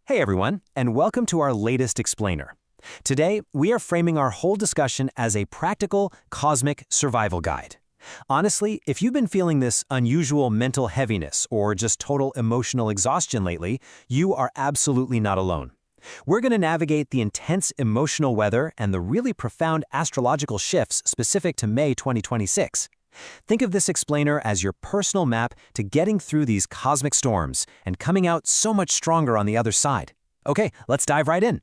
Hey everyone, and welcome to our latest explainer. Today, we are framing our whole discussion as a practical, cosmic survival guide. Honestly, if you've been feeling this unusual mental heaviness or just total emotional exhaustion lately, you are absolutely not alone. We're going to navigate the intense emotional weather and the really profound astrological shifts specific to May 2026. Think of this explainer as your personal map to getting through these cosmic storms and coming out so much stronger on the other side. Okay, let's dive right in.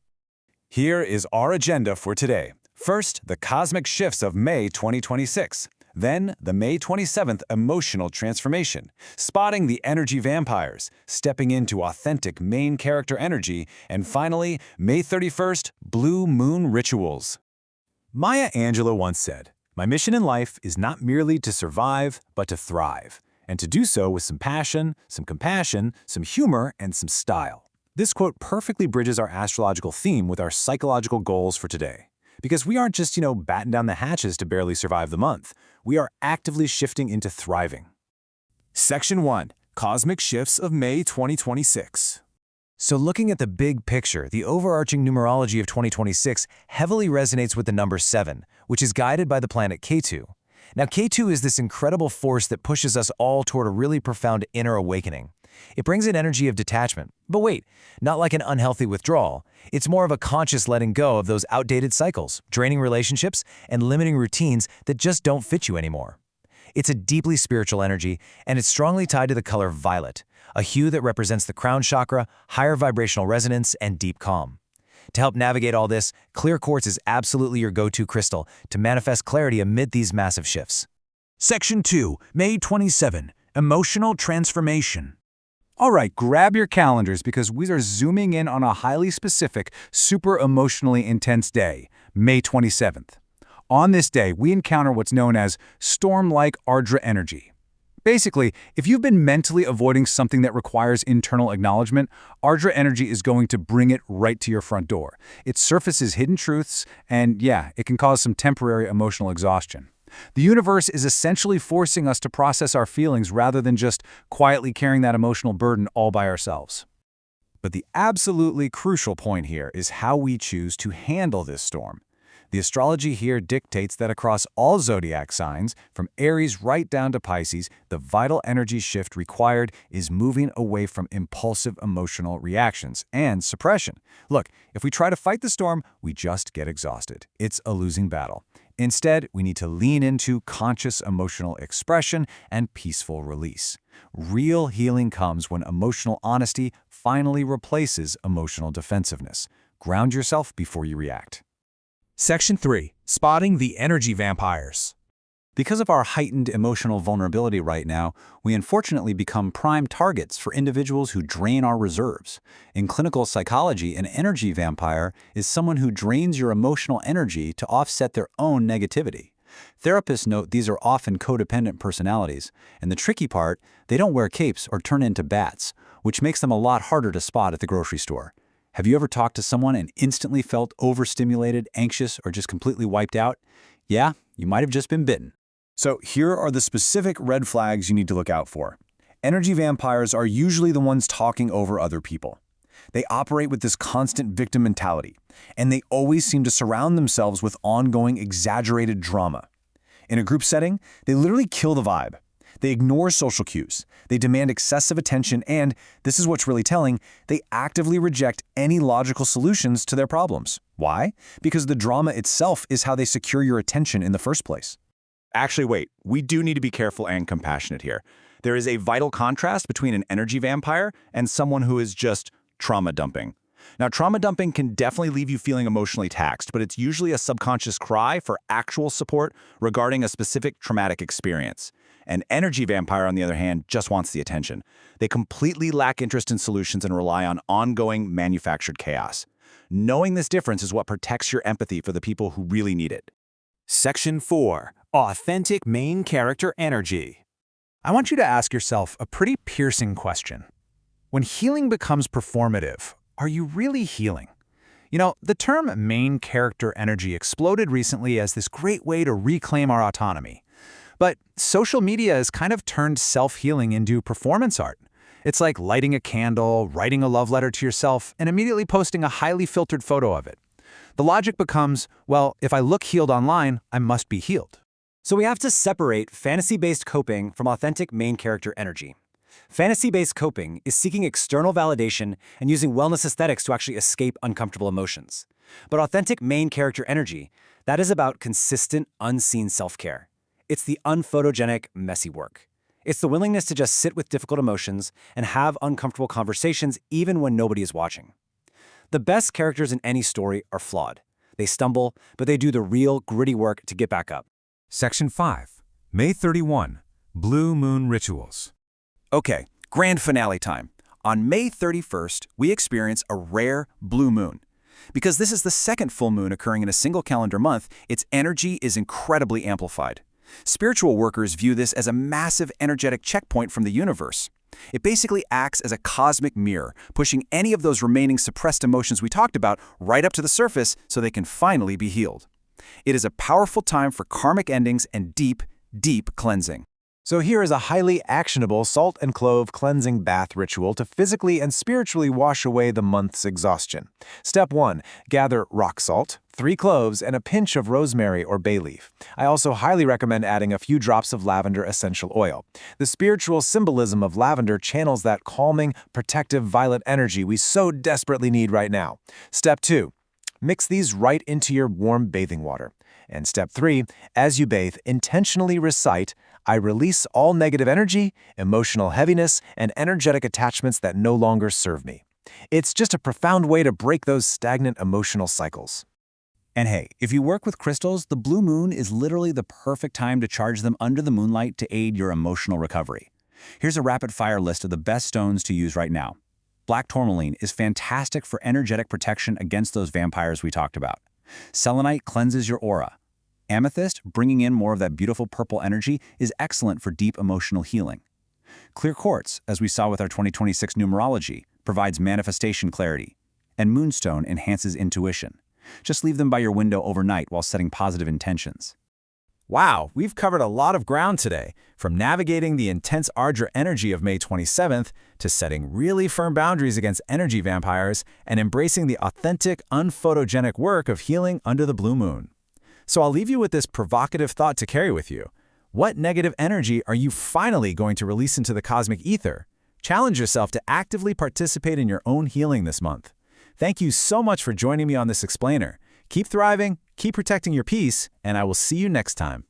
Here is our agenda for today. First, the cosmic shifts of May 2026. Then, the May 27th emotional transformation, spotting the energy vampires, stepping into authentic main character energy, and finally, May 31st, blue moon rituals. Maya Angelou once said, "My mission in life is not merely to survive, but to thrive, and to do so with some passion, some compassion, some humor, and some style." This quote perfectly bridges our astrological theme with our psychological goals for today. Because we aren't just, batten down the hatches to barely survive the month. We are actively shifting into thriving. Section 1. Cosmic Shifts of May 2026. So looking at the big picture, the overarching numerology of 2026 heavily resonates with the number 7, which is guided by the planet Ketu. Now, Ketu is this incredible force that pushes us all toward a really profound inner awakening. It brings an energy of detachment. But wait, not like an unhealthy withdrawal. It's more of a conscious letting go of those outdated cycles, draining relationships, and limiting routines that just don't fit you anymore. It's a deeply spiritual energy, and it's strongly tied to the color violet, a hue that represents the crown chakra, higher vibrational resonance, and deep calm. To help navigate all this, clear quartz is absolutely your go-to crystal to manifest clarity amid these massive shifts. Section 2, May 27, Emotional Transformation. All right, grab your calendars because we are zooming in on a highly specific, super emotionally intense day, May 27th. On this day, we encounter what's known as storm-like Ardra energy. Basically, if you've been mentally avoiding something that requires internal acknowledgement, Ardra energy is going to bring it right to your front door. It surfaces hidden truths, and yeah, it can cause some temporary emotional exhaustion. The universe is essentially forcing us to process our feelings rather than just quietly carrying that emotional burden all by ourselves. But the absolutely crucial point here is how we choose to handle this storm. The astrology here dictates that across all zodiac signs, from Aries right down to Pisces, the vital energy shift required is moving away from impulsive emotional reactions and suppression. Look, if we try to fight the storm, we just get exhausted. It's a losing battle. Instead, we need to lean into conscious emotional expression and peaceful release. Real healing comes when emotional honesty finally replaces emotional defensiveness. Ground yourself before you react. Section 3, Spotting the Energy Vampires. Because of our heightened emotional vulnerability right now, we unfortunately become prime targets for individuals who drain our reserves. In clinical psychology, an energy vampire is someone who drains your emotional energy to offset their own negativity. Therapists note these are often codependent personalities, and the tricky part, they don't wear capes or turn into bats, which makes them a lot harder to spot at the grocery store. Have you ever talked to someone and instantly felt overstimulated, anxious, or just completely wiped out? Yeah, you might have just been bitten. So here are the specific red flags you need to look out for. Energy vampires are usually the ones talking over other people. They operate with this constant victim mentality, and they always seem to surround themselves with ongoing exaggerated drama. In a group setting, they literally kill the vibe. They ignore social cues, they demand excessive attention, and, this is what's really telling, they actively reject any logical solutions to their problems. Why? Because the drama itself is how they secure your attention in the first place. Actually, wait, we do need to be careful and compassionate here. There is a vital contrast between an energy vampire and someone who is just trauma dumping. Now, trauma dumping can definitely leave you feeling emotionally taxed, but it's usually a subconscious cry for actual support regarding a specific traumatic experience. An energy vampire, on the other hand, just wants the attention. They completely lack interest in solutions and rely on ongoing manufactured chaos. Knowing this difference is what protects your empathy for the people who really need it. Section 4, Authentic Main Character Energy. I want you to ask yourself a pretty piercing question. When healing becomes performative, are you really healing? The term main character energy exploded recently as this great way to reclaim our autonomy. But social media has kind of turned self-healing into performance art. It's like lighting a candle, writing a love letter to yourself, and immediately posting a highly filtered photo of it. The logic becomes, well, if I look healed online, I must be healed. So we have to separate fantasy-based coping from authentic main character energy. Fantasy-based coping is seeking external validation and using wellness aesthetics to actually escape uncomfortable emotions. But authentic main character energy, that is about consistent, unseen self-care. It's the unphotogenic, messy work. It's the willingness to just sit with difficult emotions and have uncomfortable conversations even when nobody is watching. The best characters in any story are flawed. They stumble, but they do the real, gritty work to get back up. Section 5, May 31, Blue Moon Rituals. Okay, grand finale time. On May 31st, we experience a rare blue moon. Because this is the second full moon occurring in a single calendar month, its energy is incredibly amplified. Spiritual workers view this as a massive energetic checkpoint from the universe. It basically acts as a cosmic mirror, pushing any of those remaining suppressed emotions we talked about right up to the surface so they can finally be healed. It is a powerful time for karmic endings and deep, deep cleansing. So here is a highly actionable salt and clove cleansing bath ritual to physically and spiritually wash away the month's exhaustion. Step 1. Gather rock salt, 3 cloves, and a pinch of rosemary or bay leaf. I also highly recommend adding a few drops of lavender essential oil. The spiritual symbolism of lavender channels that calming, protective violet energy we so desperately need right now. Step 2. Mix these right into your warm bathing water. And step 3, as you bathe, intentionally recite, I release all negative energy, emotional heaviness, and energetic attachments that no longer serve me. It's just a profound way to break those stagnant emotional cycles. And hey, if you work with crystals, the blue moon is literally the perfect time to charge them under the moonlight to aid your emotional recovery. Here's a rapid-fire list of the best stones to use right now. Black tourmaline is fantastic for energetic protection against those vampires we talked about. Selenite cleanses your aura. Amethyst, bringing in more of that beautiful purple energy, is excellent for deep emotional healing. Clear quartz, as we saw with our 2026 numerology, provides manifestation clarity. And moonstone enhances intuition. Just leave them by your window overnight while setting positive intentions. Wow, we've covered a lot of ground today, from navigating the intense Ardra energy of May 27th to setting really firm boundaries against energy vampires and embracing the authentic, unphotogenic work of healing under the blue moon. So I'll leave you with this provocative thought to carry with you. What negative energy are you finally going to release into the cosmic ether? Challenge yourself to actively participate in your own healing this month. Thank you so much for joining me on this explainer. Keep thriving, keep protecting your peace, and I will see you next time.